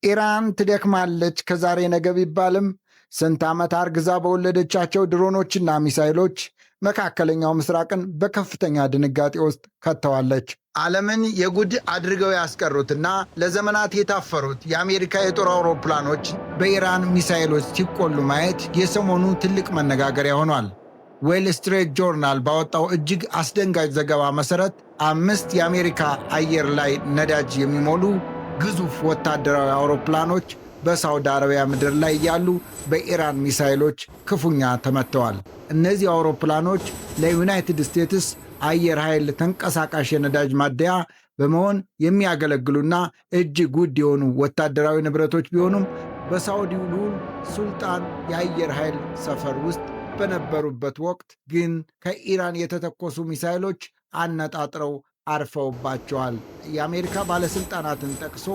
ኢራን ትደክማለች ከዛሬ ነገ ቢባልም ስንት ዓመት አርግዛ በወለደቻቸው ድሮኖችና ሚሳይሎች መካከለኛው ምስራቅን በከፍተኛ ድንጋጤ ውስጥ ከተዋለች። ዓለምን የጉድ አድርገው ያስቀሩትና ለዘመናት የታፈሩት የአሜሪካ የጦር አውሮፕላኖች በኢራን ሚሳይሎች ሲቆሉ ማየት የሰሞኑ ትልቅ መነጋገሪያ ሆኗል። ዌል ስትሪት ጆርናል ባወጣው እጅግ አስደንጋጭ ዘገባ መሠረት 5 የአሜሪካ አየር ላይ ነዳጅ የሚሞሉ ግዙፍ ወታደራዊ አውሮፕላኖች በሳውዲ አረቢያ ምድር ላይ ያሉ በኢራን ሚሳይሎች ክፉኛ ተመትተዋል። እነዚህ አውሮፕላኖች ለዩናይትድ ስቴትስ አየር ኃይል ተንቀሳቃሽ የነዳጅ ማደያ በመሆን የሚያገለግሉና እጅግ ውድ የሆኑ ወታደራዊ ንብረቶች ቢሆኑም በሳውዲው ልዑል ሱልጣን የአየር ኃይል ሰፈር ውስጥ በነበሩበት ወቅት ግን ከኢራን የተተኮሱ ሚሳይሎች አነጣጥረው አርፈውባቸዋል። የአሜሪካ ባለሥልጣናትን ጠቅሶ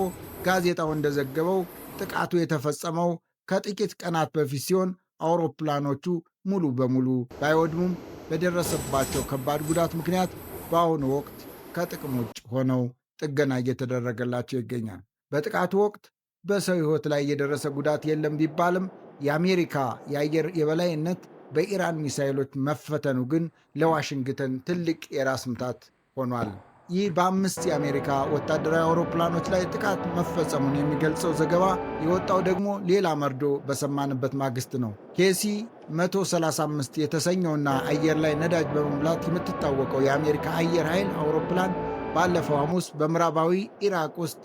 ጋዜጣው እንደዘገበው ጥቃቱ የተፈጸመው ከጥቂት ቀናት በፊት ሲሆን አውሮፕላኖቹ ሙሉ በሙሉ ባይወድሙም በደረሰባቸው ከባድ ጉዳት ምክንያት በአሁኑ ወቅት ከጥቅም ውጭ ሆነው ጥገና እየተደረገላቸው ይገኛል። በጥቃቱ ወቅት በሰው ሕይወት ላይ የደረሰ ጉዳት የለም ቢባልም የአሜሪካ የአየር የበላይነት በኢራን ሚሳይሎች መፈተኑ ግን ለዋሽንግተን ትልቅ የራስ ምታት ሆኗል። ይህ በ5 የአሜሪካ ወታደራዊ አውሮፕላኖች ላይ ጥቃት መፈጸሙን የሚገልጸው ዘገባ የወጣው ደግሞ ሌላ መርዶ በሰማንበት ማግስት ነው። ኬሲ 135 የተሰኘውና አየር ላይ ነዳጅ በመሙላት የምትታወቀው የአሜሪካ አየር ኃይል አውሮፕላን ባለፈው ሐሙስ በምዕራባዊ ኢራቅ ውስጥ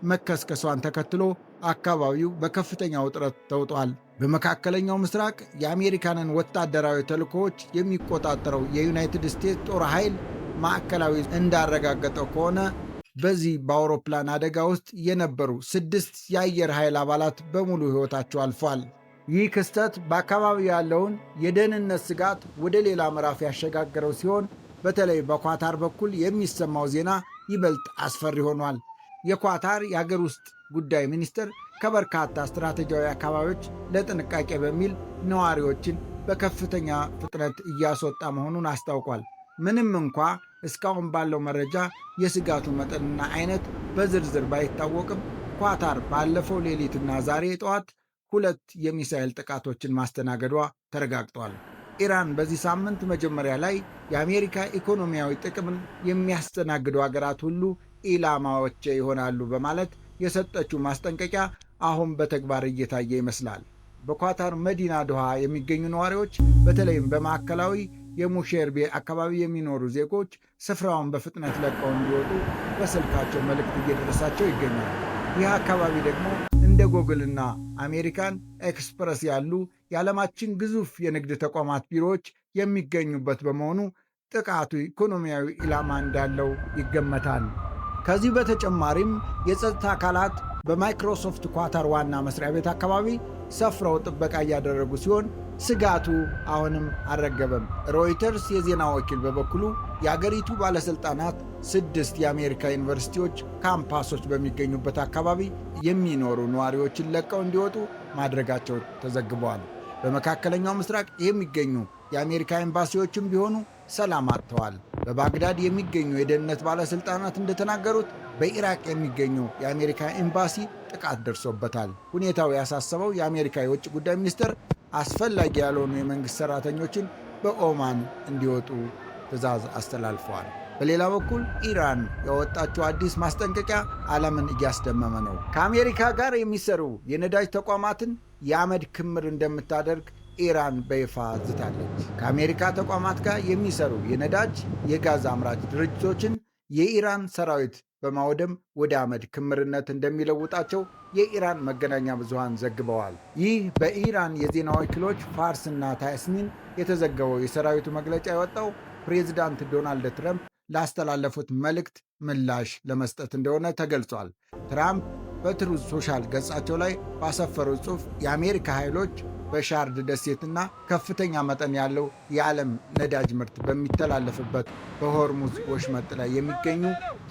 መከስከሷን ተከትሎ አካባቢው በከፍተኛ ውጥረት ተውጧል። በመካከለኛው ምስራቅ የአሜሪካንን ወታደራዊ ተልእኮዎች የሚቆጣጠረው የዩናይትድ ስቴትስ ጦር ኃይል ማዕከላዊ እንዳረጋገጠው ከሆነ በዚህ በአውሮፕላን አደጋ ውስጥ የነበሩ 6 የአየር ኃይል አባላት በሙሉ ሕይወታቸው አልፏል። ይህ ክስተት በአካባቢው ያለውን የደህንነት ስጋት ወደ ሌላ ምዕራፍ ያሸጋገረው ሲሆን በተለይ በኳታር በኩል የሚሰማው ዜና ይበልጥ አስፈሪ ሆኗል። የኳታር የአገር ውስጥ ጉዳይ ሚኒስትር ከበርካታ ስትራቴጂያዊ አካባቢዎች ለጥንቃቄ በሚል ነዋሪዎችን በከፍተኛ ፍጥነት እያስወጣ መሆኑን አስታውቋል። ምንም እንኳ እስካሁን ባለው መረጃ የስጋቱ መጠንና አይነት በዝርዝር ባይታወቅም ኳታር ባለፈው ሌሊትና ዛሬ ጠዋት 2 የሚሳኤል ጥቃቶችን ማስተናገዷ ተረጋግጧል። ኢራን በዚህ ሳምንት መጀመሪያ ላይ የአሜሪካ ኢኮኖሚያዊ ጥቅምን የሚያስተናግዱ አገራት ሁሉ ኢላማዎቼ ይሆናሉ በማለት የሰጠችው ማስጠንቀቂያ አሁን በተግባር እየታየ ይመስላል። በኳታር መዲና ዶሃ የሚገኙ ነዋሪዎች በተለይም በማዕከላዊ የሙሼርቤ አካባቢ የሚኖሩ ዜጎች ስፍራውን በፍጥነት ለቀው እንዲወጡ በስልካቸው መልእክት እየደረሳቸው ይገኛል። ይህ አካባቢ ደግሞ እንደ ጎግልና አሜሪካን ኤክስፕረስ ያሉ የዓለማችን ግዙፍ የንግድ ተቋማት ቢሮዎች የሚገኙበት በመሆኑ ጥቃቱ ኢኮኖሚያዊ ኢላማ እንዳለው ይገመታል። ከዚህ በተጨማሪም የጸጥታ አካላት በማይክሮሶፍት ኳታር ዋና መስሪያ ቤት አካባቢ ሰፍረው ጥበቃ እያደረጉ ሲሆን ስጋቱ አሁንም አልረገበም። ሮይተርስ የዜና ወኪል በበኩሉ የአገሪቱ ባለሥልጣናት 6 የአሜሪካ ዩኒቨርሲቲዎች ካምፓሶች በሚገኙበት አካባቢ የሚኖሩ ነዋሪዎችን ለቀው እንዲወጡ ማድረጋቸው ተዘግበዋል። በመካከለኛው ምስራቅ የሚገኙ የአሜሪካ ኤምባሲዎችም ቢሆኑ ሰላም አጥተዋል። በባግዳድ የሚገኙ የደህንነት ባለሥልጣናት እንደተናገሩት በኢራቅ የሚገኘው የአሜሪካ ኤምባሲ ጥቃት ደርሶበታል። ሁኔታው ያሳሰበው የአሜሪካ የውጭ ጉዳይ ሚኒስትር አስፈላጊ ያልሆኑ የመንግሥት ሠራተኞችን በኦማን እንዲወጡ ትዕዛዝ አስተላልፈዋል። በሌላ በኩል ኢራን ያወጣችው አዲስ ማስጠንቀቂያ ዓለምን እያስደመመ ነው። ከአሜሪካ ጋር የሚሰሩ የነዳጅ ተቋማትን የአመድ ክምር እንደምታደርግ ኢራን በይፋ ዝታለች። ከአሜሪካ ተቋማት ጋር የሚሰሩ የነዳጅ የጋዝ አምራች ድርጅቶችን የኢራን ሰራዊት በማውደም ወደ አመድ ክምርነት እንደሚለውጣቸው የኢራን መገናኛ ብዙሃን ዘግበዋል። ይህ በኢራን የዜና ወኪሎች ፋርስና ታስኒም የተዘገበው የሰራዊቱ መግለጫ የወጣው ፕሬዚዳንት ዶናልድ ትራምፕ ላስተላለፉት መልእክት ምላሽ ለመስጠት እንደሆነ ተገልጿል። ትራምፕ በትሩዝ ሶሻል ገጻቸው ላይ ባሰፈሩት ጽሑፍ የአሜሪካ ኃይሎች በሻርድ ደሴትና ከፍተኛ መጠን ያለው የዓለም ነዳጅ ምርት በሚተላለፍበት በሆርሙዝ ወሽመጥ ላይ የሚገኙ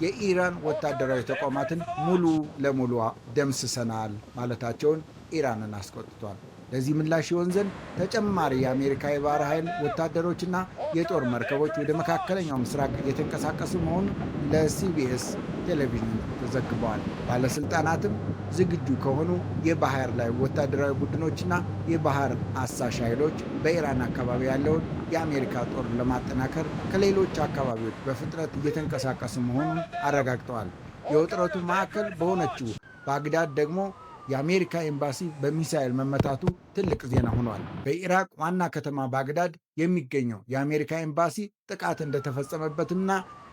የኢራን ወታደራዊ ተቋማትን ሙሉ ለሙሉ ደምስሰናል ማለታቸውን ኢራንን አስቆጥቷል። ለዚህ ምላሽ ይሆን ዘንድ ተጨማሪ የአሜሪካ የባህር ኃይል ወታደሮችና የጦር መርከቦች ወደ መካከለኛው ምስራቅ እየተንቀሳቀሱ መሆኑን ለሲቢኤስ ቴሌቪዥን ዘግበዋል። ባለሥልጣናትም ዝግጁ ከሆኑ የባህር ላይ ወታደራዊ ቡድኖችና የባህር አሳሽ ኃይሎች በኢራን አካባቢ ያለውን የአሜሪካ ጦር ለማጠናከር ከሌሎች አካባቢዎች በፍጥነት እየተንቀሳቀሱ መሆኑን አረጋግጠዋል። የውጥረቱ ማዕከል በሆነችው ባግዳድ ደግሞ የአሜሪካ ኤምባሲ በሚሳኤል መመታቱ ትልቅ ዜና ሆኗል። በኢራቅ ዋና ከተማ ባግዳድ የሚገኘው የአሜሪካ ኤምባሲ ጥቃት እንደተፈጸመበትና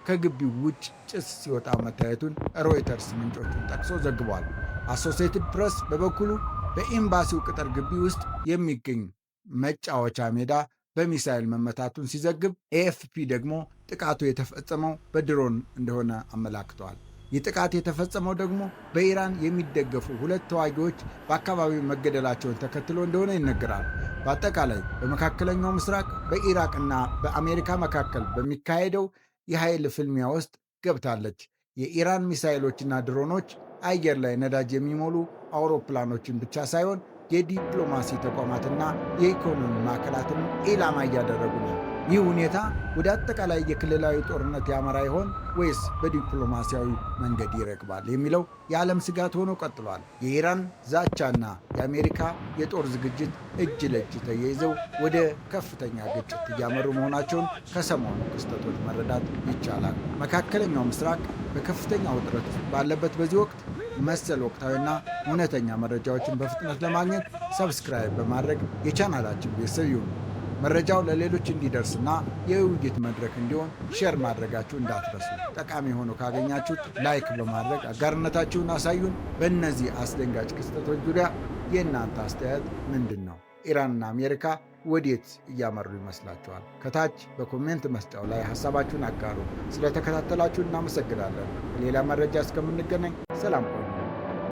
ከግቢው ውጭ ጭስ ሲወጣ መታየቱን ሮይተርስ ምንጮቹን ጠቅሶ ዘግቧል። አሶሲየትድ ፕሬስ በበኩሉ በኤምባሲው ቅጥር ግቢ ውስጥ የሚገኝ መጫወቻ ሜዳ በሚሳኤል መመታቱን ሲዘግብ፣ ኤኤፍፒ ደግሞ ጥቃቱ የተፈጸመው በድሮን እንደሆነ አመላክተዋል። ይህ ጥቃት የተፈጸመው ደግሞ በኢራን የሚደገፉ 2 ተዋጊዎች በአካባቢው መገደላቸውን ተከትሎ እንደሆነ ይነገራል። በአጠቃላይ በመካከለኛው ምስራቅ በኢራቅና በአሜሪካ መካከል በሚካሄደው የኃይል ፍልሚያ ውስጥ ገብታለች። የኢራን ሚሳይሎችና ድሮኖች አየር ላይ ነዳጅ የሚሞሉ አውሮፕላኖችን ብቻ ሳይሆን የዲፕሎማሲ ተቋማትና የኢኮኖሚ ማዕከላትን ኢላማ እያደረጉ ነው። ይህ ሁኔታ ወደ አጠቃላይ የክልላዊ ጦርነት ያመራ ይሆን ወይስ በዲፕሎማሲያዊ መንገድ ይረግባል የሚለው የዓለም ስጋት ሆኖ ቀጥሏል። የኢራን ዛቻና የአሜሪካ የጦር ዝግጅት እጅ ለእጅ ተያይዘው ወደ ከፍተኛ ግጭት እያመሩ መሆናቸውን ከሰሞኑ ክስተቶች መረዳት ይቻላል። መካከለኛው ምስራቅ በከፍተኛ ውጥረት ባለበት በዚህ ወቅት መሰል ወቅታዊና እውነተኛ መረጃዎችን በፍጥነት ለማግኘት ሰብስክራይብ በማድረግ የቻናላችን ቤተሰብ ይሁኑ። መረጃው ለሌሎች እንዲደርስና የውይይት መድረክ እንዲሆን ሼር ማድረጋችሁ እንዳትረሱ። ጠቃሚ ሆኖ ካገኛችሁት ላይክ በማድረግ አጋርነታችሁን አሳዩን። በእነዚህ አስደንጋጭ ክስተቶች ዙሪያ የእናንተ አስተያየት ምንድን ነው? ኢራንና አሜሪካ ወዴት እያመሩ ይመስላችኋል? ከታች በኮሜንት መስጫው ላይ ሐሳባችሁን አጋሩ። ስለተከታተላችሁ እናመሰግናለን። በሌላ መረጃ እስከምንገናኝ ሰላም ቆዩ።